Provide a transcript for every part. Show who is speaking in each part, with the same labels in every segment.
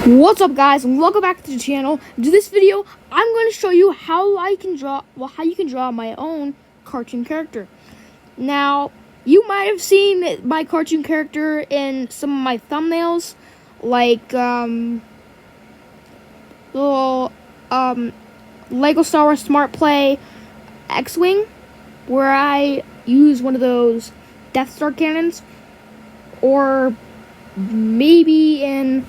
Speaker 1: What's up, guys, and welcome back to the channel. In this video, I'm going to show you how you can draw my own cartoon character. Now, you might have seen my cartoon character in some of my thumbnails, like little Lego Star Wars Smart Play X-Wing, where I use one of those Death Star cannons, or maybe in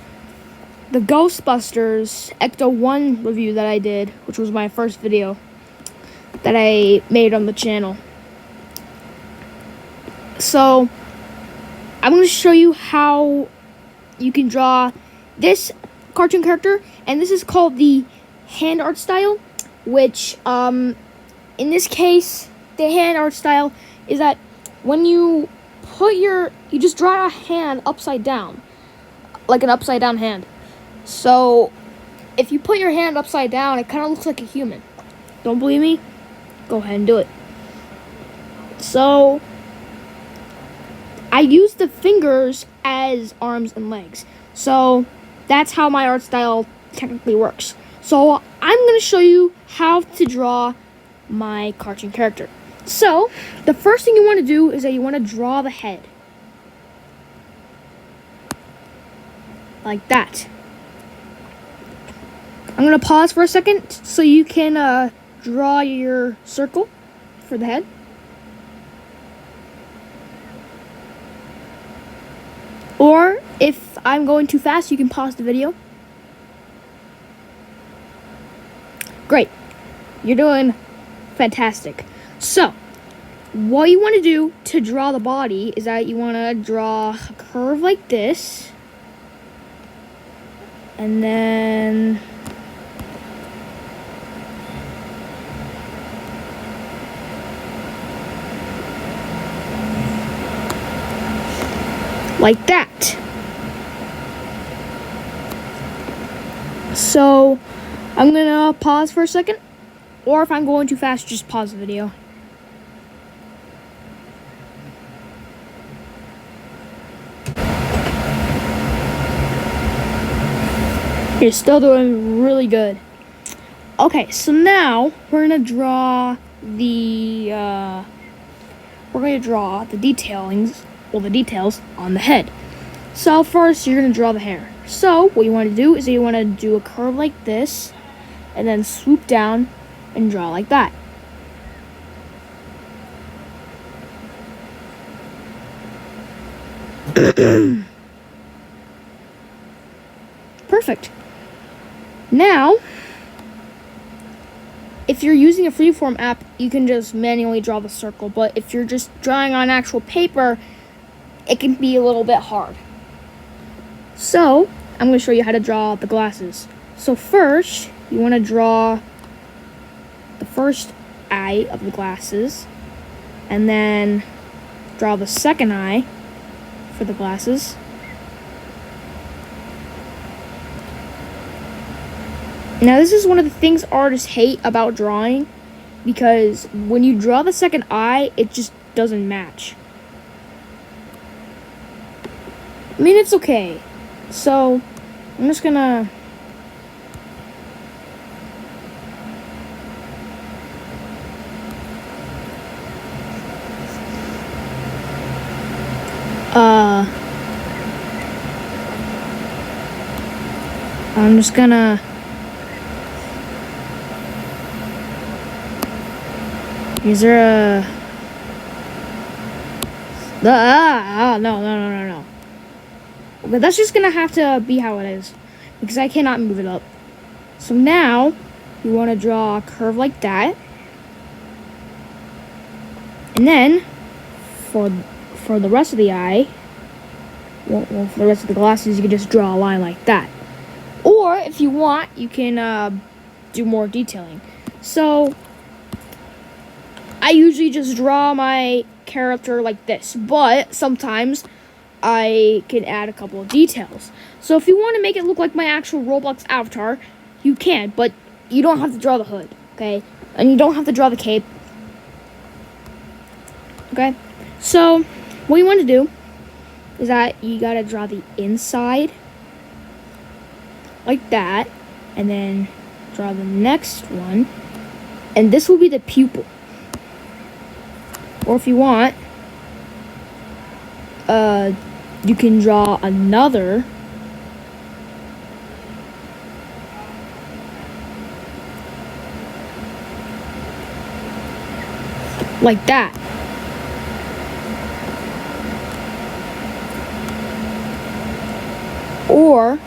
Speaker 1: the Ghostbusters Ecto 1 review that I did, which was my first video that I made on the channel. So, I'm going to show you how you can draw this cartoon character, and this is called the hand art style, which, in this case, the hand art style is that when you you just draw a hand upside down, like an upside down hand. So, if you put your hand upside down, it kind of looks like a human. Don't believe me? Go ahead and do it. So, I use the fingers as arms and legs. So, that's how my art style technically works. So, I'm going to show you how to draw my cartoon character. So, the first thing you want to do is that you want to draw the head. Like that. I'm going to pause for a second so you can draw your circle for the head. Or if I'm going too fast, you can pause the video. Great. You're doing fantastic. So, what you want to do to draw the body is that you want to draw a curve like this. And then like that. So, I'm gonna pause for a second, or if I'm going too fast, just pause the video. You're still doing really good. Okay, so now we're gonna draw the the details on the head. So first, you're gonna draw the hair. So what you want to do is you want to do a curve like this, and then swoop down and draw like that. Perfect. Now, if you're using a freeform app, you can just manually draw the circle. But if you're just drawing on actual paper, it can be a little bit hard. So, I'm going to show you how to draw the glasses. So first, you want to draw the first eye of the glasses, and then draw the second eye for the glasses. Now, this is one of the things artists hate about drawing, because when you draw the second eye, it just doesn't match. I mean, it's okay. So, I'm just gonna I'm just gonna is there a no. But that's just gonna have to be how it is, because I cannot move it up. So now you want to draw a curve like that, and then for the rest of the eye, well, for the rest of the glasses, you can just draw a line like that. Or if you want, you can do more detailing. So I usually just draw my character like this, but sometimes I can add a couple of details. So if you want to make it look like my actual Roblox avatar, you can, but you don't have to draw the hood, okay? And you don't have to draw the cape, okay? So what you want to do is that you gotta draw the inside like that, and then draw the next one, and this will be the pupil. Or if you want, you can draw another like that. Or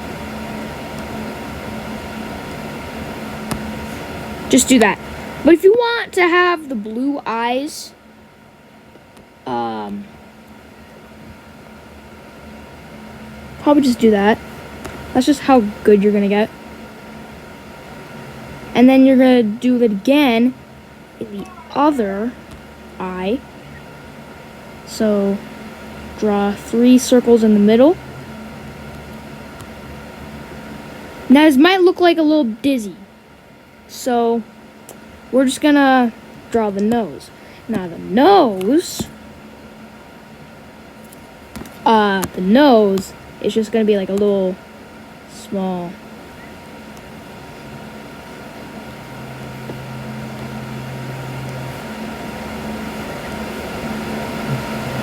Speaker 1: just do that. But if you want to have the blue eyes, probably just do that. That's just how good you're gonna get. And then you're gonna do it again in the other eye. So draw 3 circles in the middle. Now this might look like a little dizzy, so we're just gonna draw the nose. Now the nose is just gonna be like a little small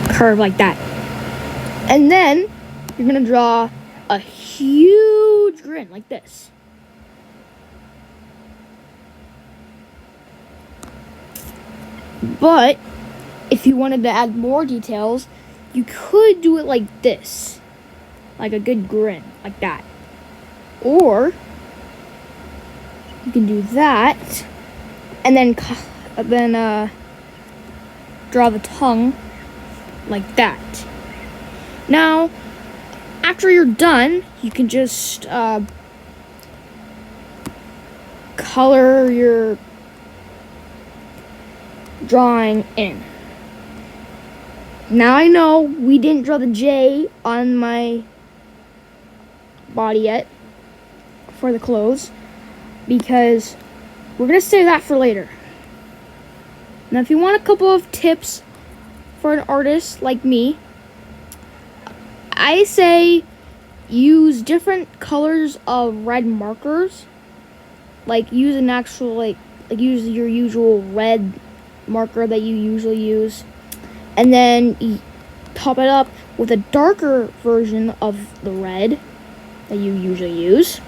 Speaker 1: curve like that. And then you're gonna draw a huge grin like this. But if you wanted to add more details, you could do it like this, like a good grin like that. Or you can do that and then draw the tongue like that. Now after you're done, you can just color your drawing in. Now I know we didn't draw the J on my body yet for the clothes, because we're gonna save that for later. Now if you want a couple of tips for an artist like me, I say use different colors of red markers. Like use an actual like use your usual red marker that you usually use, and then you top it up with a darker version of the red that you usually use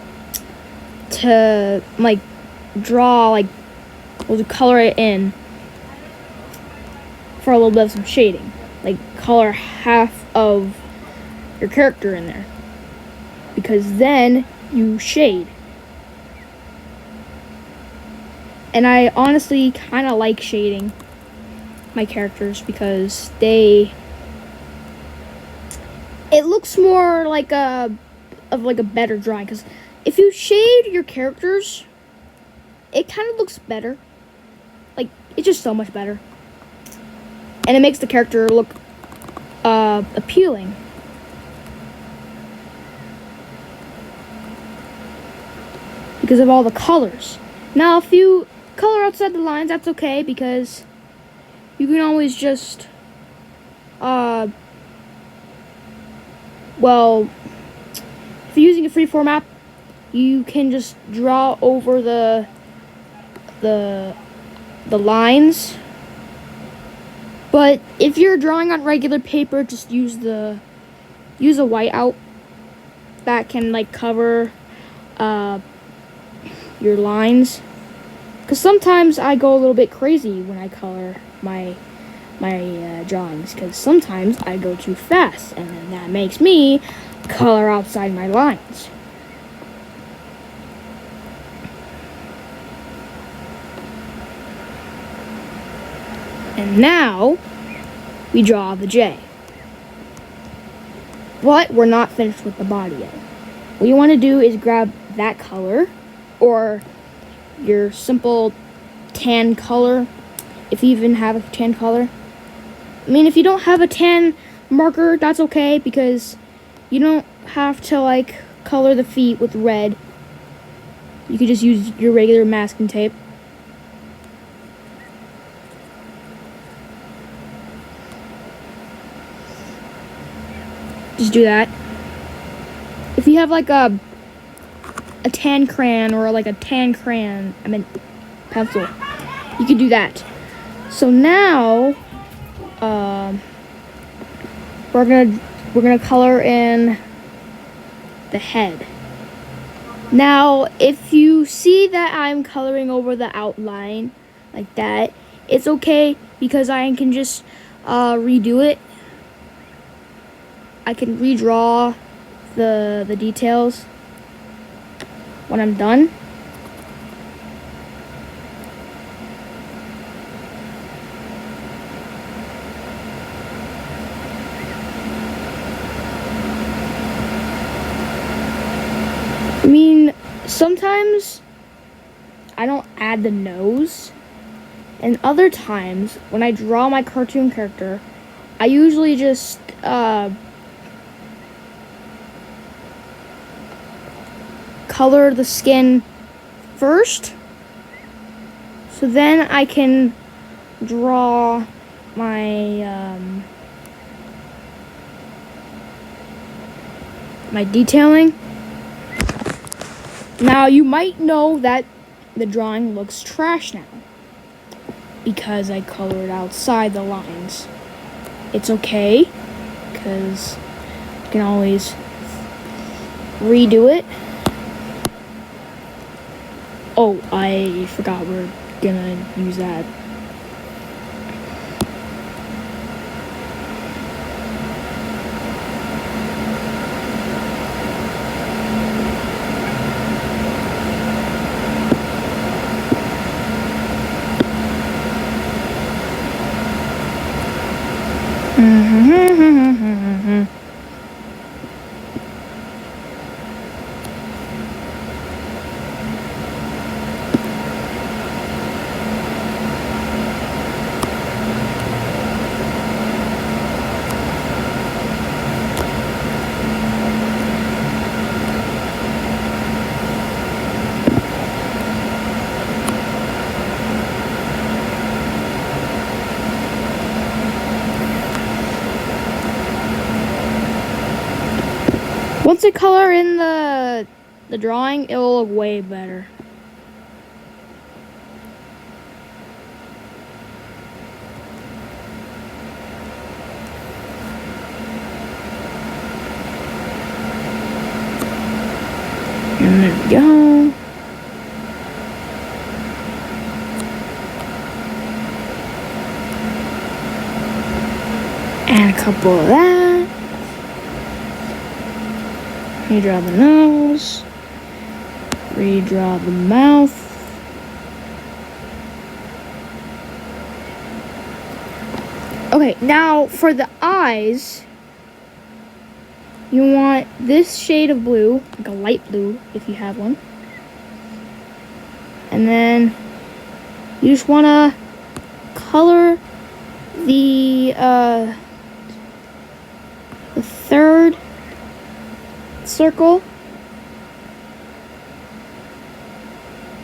Speaker 1: to like draw, like, we'll color it in for a little bit of some shading, like color half of your character in there, because then you shade. And I honestly kind of like shading my characters because it looks more like a better drawing. Because if you shade your characters, it kind of looks better. Like, it's just so much better, and it makes the character look appealing. Because of all the colors. Now, if you color outside the lines, that's okay, because you can always just, if you're using a freeform app, you can just draw over the lines. But if you're drawing on regular paper, just use a whiteout that can like cover your lines. Because sometimes I go a little bit crazy when I color my drawings, because sometimes I go too fast, and then that makes me color outside my lines. And now we draw the J. But we're not finished with the body yet. What you want to do is grab that color, or your simple tan color, if you even have a tan color. I mean, if you don't have a tan marker, that's okay, because you don't have to like color the feet with red. You could just use your regular masking tape. Just do that. If you have like a a tan crayon or like a tan crayon, pencil. You can do that. So now, we're gonna color in the head. Now, if you see that I'm coloring over the outline like that, it's okay because I can just redo it. I can redraw the details when I'm done. I mean, sometimes I don't add the nose, and other times when I draw my cartoon character, I usually just color the skin first, so then I can draw my my detailing. Now, you might know that the drawing looks trash now because I colored outside the lines. It's okay, because you can always redo it. Oh, I forgot we're gonna use that. Once I color in the drawing, it will look way better. And there we go. And a couple of that. Redraw the nose. Redraw the mouth. Okay, now for the eyes, you want this shade of blue, like a light blue if you have one. And then you just want to color the third circle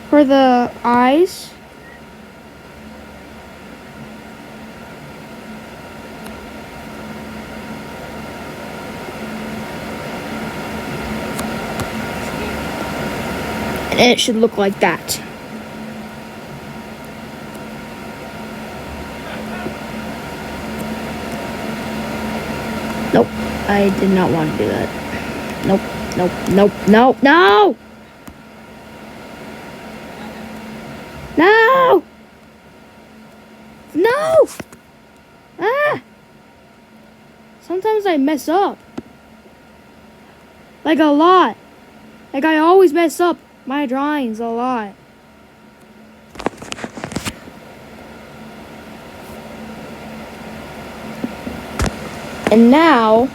Speaker 1: for the eyes. And it should look like that. Nope, I did not want to do that. Nope, nope, nope, nope, no! No! No! Ah! Sometimes I mess up. Like a lot. Like I always mess up my drawings a lot. And now,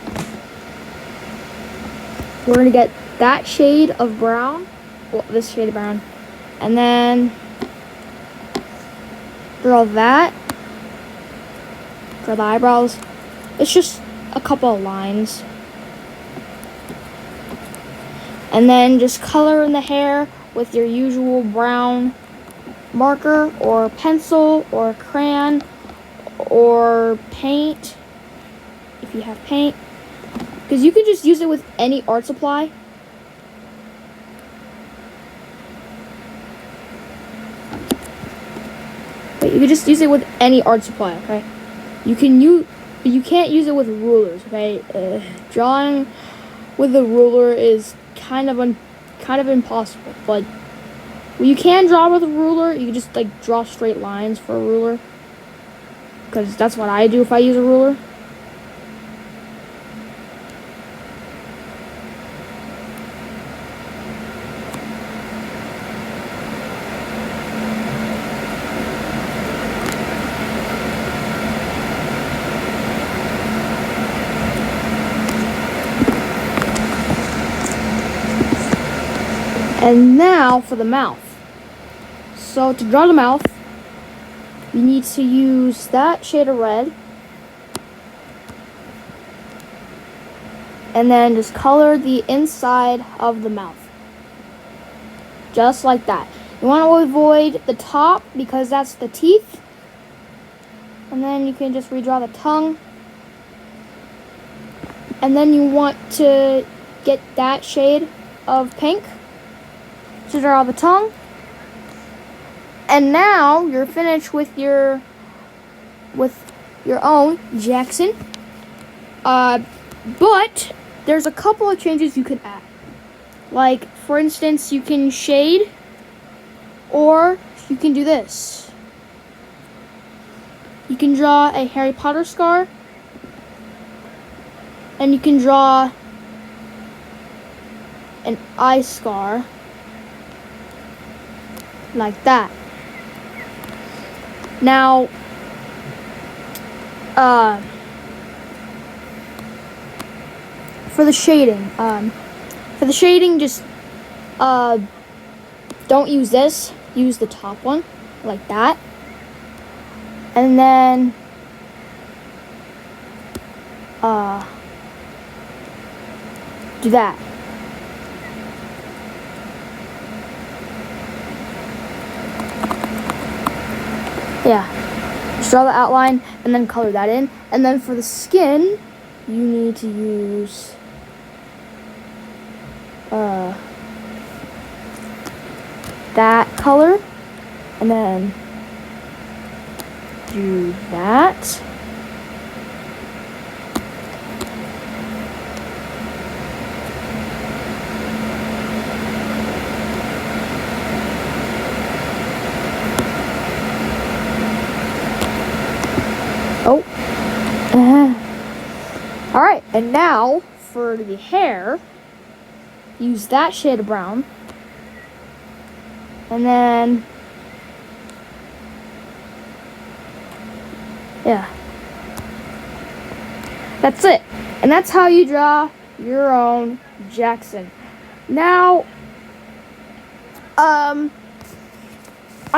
Speaker 1: we're gonna get that shade of brown, well, this shade of brown, and then draw that for the eyebrows. It's just a couple of lines. And then just color in the hair with your usual brown marker or pencil or crayon or paint, if you have paint, because you can just use it with any art supply. Okay, you can just use it with any art supply, okay? You can't use it with rulers, okay? Drawing with a ruler is kind of impossible, but you can draw with a ruler. You can just like draw straight lines for a ruler, because that's what I do if I use a ruler. And now for the mouth. So to draw the mouth, you need to use that shade of red. And then just color the inside of the mouth. Just like that. You want to avoid the top because that's the teeth. And then you can just redraw the tongue. And then you want to get that shade of pink to draw the tongue. And now you're finished with your own Jackson. But there's a couple of changes you could add. Like, for instance, you can shade, or you can do this. You can draw a Harry Potter scar, and you can draw an eye scar like that. Now, for the shading, just don't use this. Use the top one, like that. And then do that. Yeah, just draw the outline and then color that in. And then for the skin, you need to use that color, and then do that. Oh. Alright, and now for the hair, use that shade of brown. And then, yeah. That's it. And that's how you draw your own Jackson. Now, I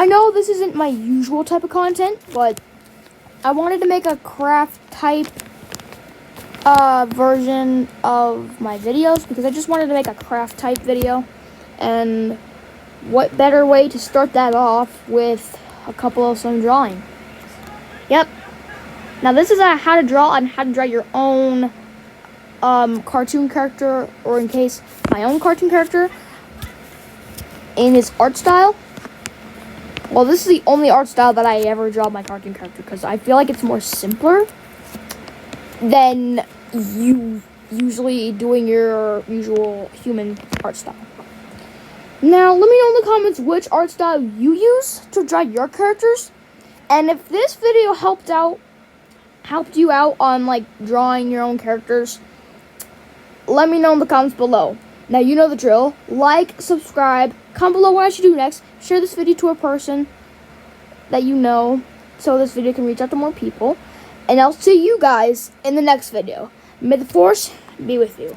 Speaker 1: know this isn't my usual type of content, but I wanted to make a craft type version of my videos, because I just wanted to make a craft type video, and what better way to start that off with a couple of some drawing. Yep. Now this is how to draw and how to draw your own cartoon character, or in case my own cartoon character in his art style. Well, this is the only art style that I ever draw my cartoon character, because I feel like it's more simpler than you usually doing your usual human art style. Now, let me know in the comments which art style you use to draw your characters. And if this video helped you out on like drawing your own characters, let me know in the comments below. Now, you know the drill. Like, subscribe, comment below what I should do next. Share this video to a person that you know, so this video can reach out to more people. And I'll see you guys in the next video. May the Force be with you.